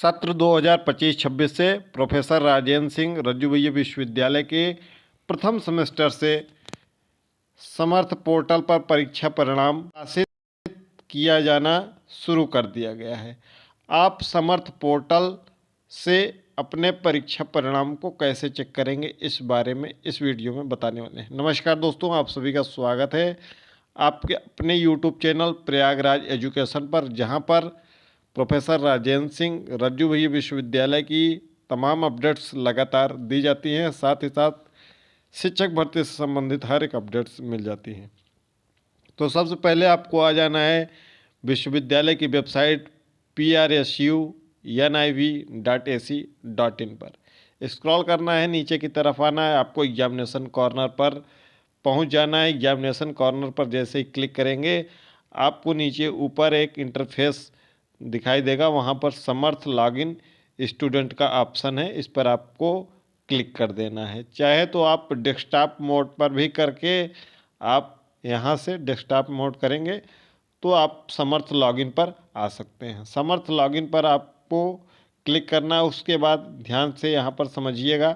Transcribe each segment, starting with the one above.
सत्र 2025-26 से प्रोफेसर राजेंद्र सिंह रज्जूभैया विश्वविद्यालय के प्रथम सेमेस्टर से समर्थ पोर्टल पर परीक्षा परिणाम प्रकाशित किया जाना शुरू कर दिया गया है। आप समर्थ पोर्टल से अपने परीक्षा परिणाम को कैसे चेक करेंगे, इस बारे में इस वीडियो में बताने वाले हैं। नमस्कार दोस्तों, आप सभी का स्वागत है आपके अपने यूट्यूब चैनल प्रयागराज एजुकेशन पर, जहां पर प्रोफेसर राजेंद्र सिंह रज्जूभैया विश्वविद्यालय की तमाम अपडेट्स लगातार दी जाती हैं। साथ ही साथ शिक्षक भर्ती से संबंधित हर एक अपडेट्स मिल जाती हैं। तो सबसे पहले आपको आ जाना है विश्वविद्यालय की वेबसाइट prsu.niv.ac.in पर। स्क्रॉल करना है, नीचे की तरफ आना है, आपको एग्जामिनेशन कॉर्नर पर पहुंच जाना है। एग्जामिनेशन कॉर्नर पर जैसे ही क्लिक करेंगे, आपको नीचे ऊपर एक इंटरफेस दिखाई देगा, वहां पर समर्थ लॉगिन स्टूडेंट का ऑप्शन है, इस पर आपको क्लिक कर देना है। चाहे तो आप डेस्कटॉप मोड पर भी करके आप यहाँ से डेस्कटॉप मोड करेंगे तो आप समर्थ लॉगिन पर आ सकते हैं। समर्थ लॉगिन पर आपको क्लिक करना है। उसके बाद ध्यान से यहाँ पर समझिएगा,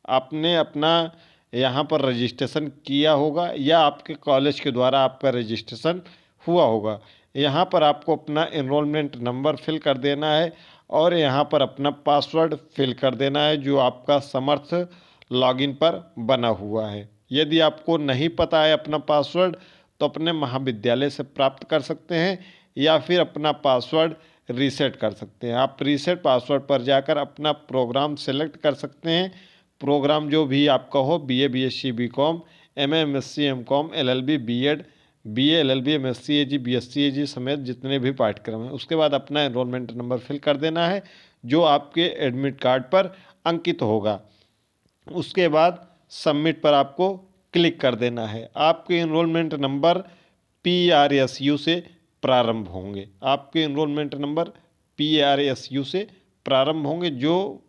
आपने अपना यहाँ पर रजिस्ट्रेशन किया होगा या आपके कॉलेज के द्वारा आपका रजिस्ट्रेशन हुआ होगा। यहाँ पर आपको अपना एनरोलमेंट नंबर फिल कर देना है और यहाँ पर अपना पासवर्ड फिल कर देना है जो आपका समर्थ लॉगिन पर बना हुआ है। यदि आपको नहीं पता है अपना पासवर्ड तो अपने महाविद्यालय से प्राप्त कर सकते हैं या फिर अपना पासवर्ड रीसेट कर सकते हैं। आप रीसेट पासवर्ड पर जाकर अपना प्रोग्राम सेलेक्ट कर सकते हैं। प्रोग्राम जो भी आपका हो, BA, BSc, BCom, MA, MSc, MCom, LLB, BEd, BA, LLB, MSc Ag, BSc Ag समेत जितने भी पाठ्यक्रम हैं। उसके बाद अपना एनरोलमेंट नंबर फिल कर देना है जो आपके एडमिट कार्ड पर अंकित होगा। उसके बाद सबमिट पर आपको क्लिक कर देना है। आपके एनरोलमेंट नंबर PRSU से प्रारंभ होंगे। आपके एनरोलमेंट नंबर PRSU से प्रारंभ होंगे। जो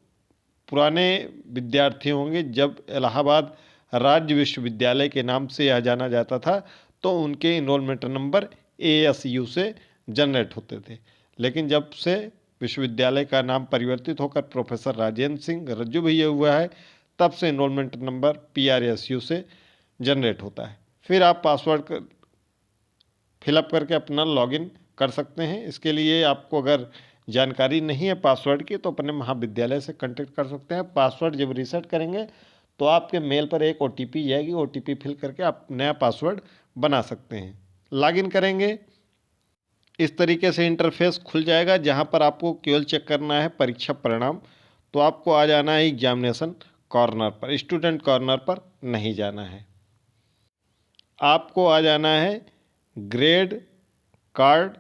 पुराने विद्यार्थी होंगे, जब इलाहाबाद राज्य विश्वविद्यालय के नाम से यह जाना जाता था, तो उनके एनरोलमेंट नंबर ASU से जनरेट होते थे। लेकिन जब से विश्वविद्यालय का नाम परिवर्तित होकर प्रोफेसर राजेंद्र सिंह रज्जूभैया हुआ है, तब से एनरोलमेंट नंबर PRSU से जनरेट होता है। फिर आप पासवर्ड फिलअप करके अपना लॉगिन कर सकते हैं। इसके लिए आपको अगर जानकारी नहीं है पासवर्ड की तो अपने महाविद्यालय से कांटेक्ट कर सकते हैं। पासवर्ड जब रीसेट करेंगे तो आपके मेल पर एक OTP जाएगी, OTP फिल करके आप नया पासवर्ड बना सकते हैं। लॉगिन करेंगे, इस तरीके से इंटरफेस खुल जाएगा जहां पर आपको केवल चेक करना है परीक्षा परिणाम। तो आपको आ जाना है एग्जामिनेशन कॉर्नर पर, स्टूडेंट कॉर्नर पर नहीं जाना है। आपको आ जाना है ग्रेड कार्ड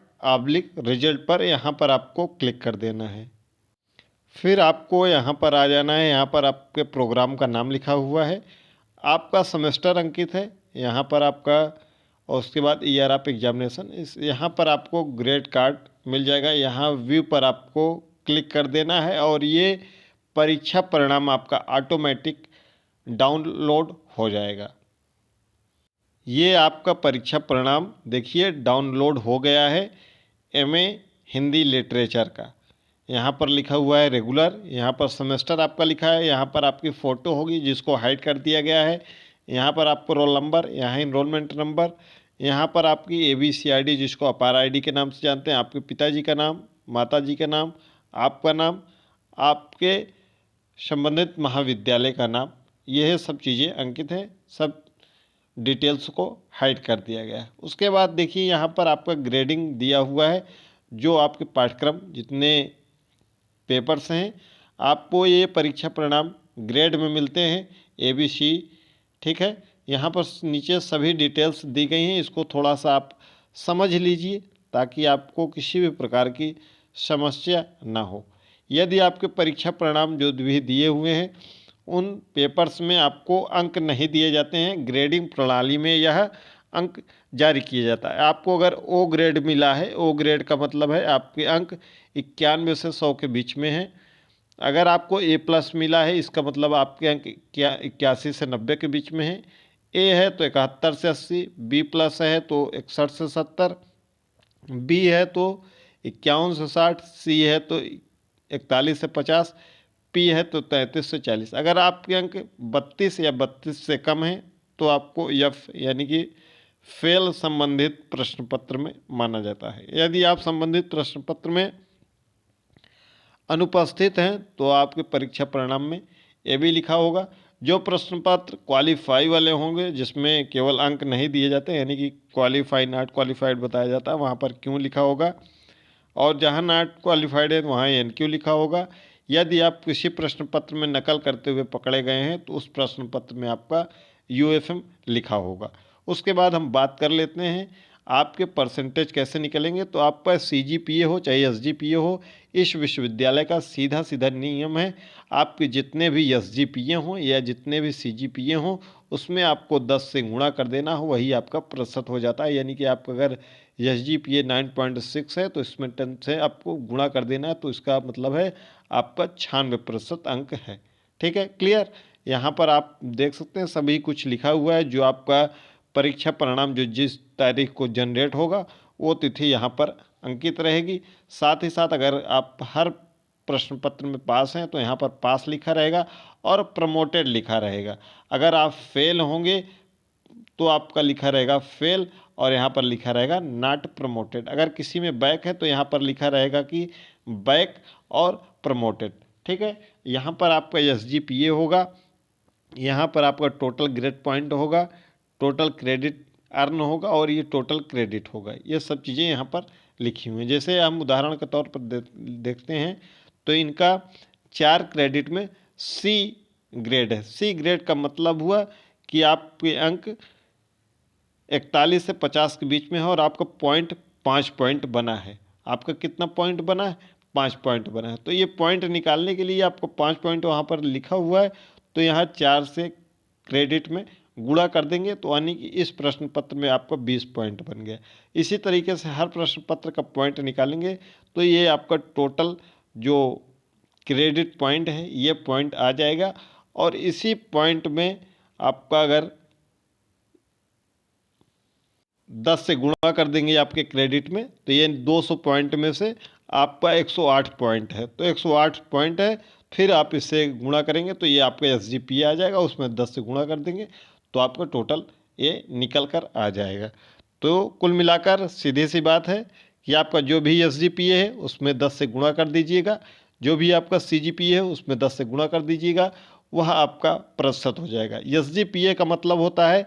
रिजल्ट पर, यहाँ पर आपको क्लिक कर देना है। फिर आपको यहाँ पर आ जाना है, यहाँ पर आपके प्रोग्राम का नाम लिखा हुआ है, आपका सेमेस्टर अंकित है यहाँ पर आपका, और उसके बाद ईयर ऑफ एग्जामिनेशन, इस यहाँ पर आपको ग्रेड कार्ड मिल जाएगा। यहाँ व्यू पर आपको क्लिक कर देना है और ये परीक्षा परिणाम आपका ऑटोमेटिक डाउनलोड हो जाएगा। ये आपका परीक्षा परिणाम देखिए डाउनलोड हो गया है। MA हिंदी लिटरेचर का यहाँ पर लिखा हुआ है रेगुलर, यहाँ पर सेमेस्टर आपका लिखा है, यहाँ पर आपकी फ़ोटो होगी जिसको हाइड कर दिया गया है, यहाँ पर आपको रोल नंबर, यहाँ इनरोलमेंट नंबर, यहाँ पर आपकी ABCID जिसको अपार ID के नाम से जानते हैं, आपके पिताजी का नाम, माताजी का नाम, आपका नाम, आपके संबंधित महाविद्यालय का नाम, यह सब चीज़ें अंकित हैं। सब डिटेल्स को हाइड कर दिया गया है। उसके बाद देखिए यहाँ पर आपका ग्रेडिंग दिया हुआ है, जो आपके पाठ्यक्रम जितने पेपर्स हैं आपको ये परीक्षा परिणाम ग्रेड में मिलते हैं ABC, ठीक है। यहाँ पर नीचे सभी डिटेल्स दी गई हैं, इसको थोड़ा सा आप समझ लीजिए ताकि आपको किसी भी प्रकार की समस्या ना हो। यदि आपके परीक्षा परिणाम जो भी दिए हुए हैं उन पेपर्स में आपको अंक नहीं दिए जाते हैं, ग्रेडिंग प्रणाली में यह अंक जारी किया जाता है। आपको अगर O ग्रेड मिला है, O ग्रेड का मतलब है आपके अंक 91 से 100 के बीच में हैं। अगर आपको A+ मिला है, इसका मतलब आपके अंक 81 से 90 के बीच में है। A है तो 71 से 80, B+ है तो 61 से 70, B है तो 51 से 60, C है तो 41 से 50, पी है तो 33 से 40। अगर आपके अंक 32 या 32 से कम हैं तो आपको एफ यानी कि फेल संबंधित प्रश्न पत्र में माना जाता है। यदि आप संबंधित प्रश्न पत्र में अनुपस्थित हैं तो आपके परीक्षा परिणाम में ये भी लिखा होगा। जो प्रश्न पत्र क्वालिफाई वाले होंगे जिसमें केवल अंक नहीं दिए जाते यानी कि क्वालिफाई नॉट क्वालिफाइड बताया जाता है, वहाँ पर क्यों लिखा होगा, और जहाँ नॉट क्वालिफाइड है वहाँ एन क्यू लिखा होगा। यदि आप किसी प्रश्न पत्र में नकल करते हुए पकड़े गए हैं तो उस प्रश्न पत्र में आपका यूएफएम लिखा होगा। उसके बाद हम बात कर लेते हैं आपके परसेंटेज कैसे निकलेंगे। तो आपका सीजीपीए हो चाहे एसजीपीए हो, इस विश्वविद्यालय का सीधा सीधा नियम है, आपके जितने भी एसजीपीए हों या जितने भी सीजीपीए हों उसमें आपको 10 से गुणा कर देना हो, वही आपका प्रतिशत हो जाता है। यानी कि आपका अगर एसजीपीए 9.6 है तो इसमें 10 से आपको गुणा कर देना है, तो इसका मतलब है आपका 96% अंक है। ठीक है, क्लियर। यहाँ पर आप देख सकते हैं सभी कुछ लिखा हुआ है। जो आपका परीक्षा परिणाम जो जिस तारीख को जनरेट होगा वो तिथि यहाँ पर अंकित रहेगी। साथ ही साथ अगर आप हर प्रश्न पत्र में पास हैं तो यहाँ पर पास लिखा रहेगा और प्रमोटेड लिखा रहेगा। अगर आप फेल होंगे तो आपका लिखा रहेगा फेल और यहाँ पर लिखा रहेगा नॉट प्रमोटेड। अगर किसी में बैक है तो यहाँ पर लिखा रहेगा कि बैक और प्रमोटेड। ठीक है, यहाँ पर आपका एसजीपीए होगा, यहाँ पर आपका टोटल ग्रेड पॉइंट होगा, टोटल क्रेडिट अर्न होगा और ये टोटल क्रेडिट होगा। ये सब चीज़ें यहाँ पर लिखी हुई हैं। जैसे हम उदाहरण के तौर पर देखते हैं तो इनका 4 क्रेडिट में सी ग्रेड है। सी ग्रेड का मतलब हुआ कि आपके अंक 41 से 50 के बीच में है और आपका पॉइंट 5 पॉइंट बना है। आपका कितना पॉइंट बना है? 5 पॉइंट बना है। तो ये पॉइंट निकालने के लिए आपको 5 पॉइंट वहाँ पर लिखा हुआ है, तो यहाँ 4 से क्रेडिट में गुणा कर देंगे तो यानी कि इस प्रश्न पत्र में आपका 20 पॉइंट बन गया। इसी तरीके से हर प्रश्न पत्र का पॉइंट निकालेंगे तो ये आपका टोटल जो क्रेडिट पॉइंट है ये पॉइंट आ जाएगा। और इसी पॉइंट में आपका अगर 10 से गुणा कर देंगे आपके क्रेडिट में तो ये 200 पॉइंट में से आपका 108 पॉइंट है। तो 108 पॉइंट है, फिर आप इससे गुणा करेंगे तो ये आपका एसजीपीए आ जाएगा, उसमें 10 से गुणा कर देंगे तो आपका टोटल ये निकल कर आ जाएगा। तो कुल मिलाकर सीधी सी बात है कि आपका जो भी एसजीपीए है उसमें 10 से गुणा कर दीजिएगा, जो भी आपका सीजीपीए है उसमें 10 से गुणा कर दीजिएगा, वह आपका प्रतिशत हो जाएगा। एसजीपीए का मतलब होता है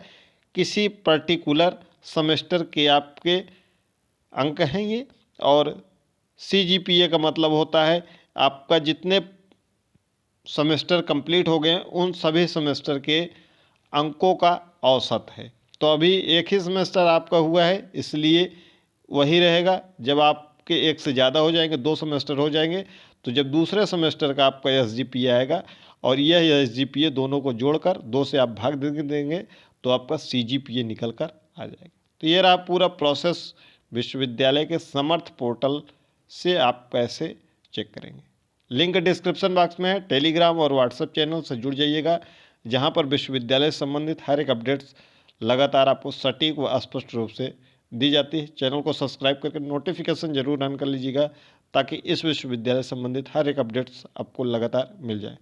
किसी पर्टिकुलर सेमेस्टर के आपके अंक हैं ये, और सीजीपीए का मतलब होता है आपका जितने सेमेस्टर कंप्लीट हो गए हैं उन सभी सेमेस्टर के अंकों का औसत है। तो अभी एक ही सेमेस्टर आपका हुआ है इसलिए वही रहेगा। जब आपके एक से ज़्यादा हो जाएंगे, 2 सेमेस्टर हो जाएंगे, तो जब दूसरे सेमेस्टर का आपका एसजीपीए आएगा और यह एसजीपीए दोनों को जोड़कर 2 से आप भाग देंगे तो आपका सीजीपीए निकल कर आ जाएगा। तो ये रहा पूरा प्रोसेस। विश्वविद्यालय के समर्थ पोर्टल से आप कैसे चेक करेंगे। लिंक डिस्क्रिप्शन बॉक्स में है। टेलीग्राम और व्हाट्सएप चैनल से जुड़ जाइएगा, जहां पर विश्वविद्यालय से संबंधित हर एक अपडेट्स लगातार आपको सटीक व स्पष्ट रूप से दी जाती है। चैनल को सब्सक्राइब करके नोटिफिकेशन जरूर ऑन कर लीजिएगा ताकि इस विश्वविद्यालय से संबंधित हर एक अपडेट्स आपको लगातार मिल जाए।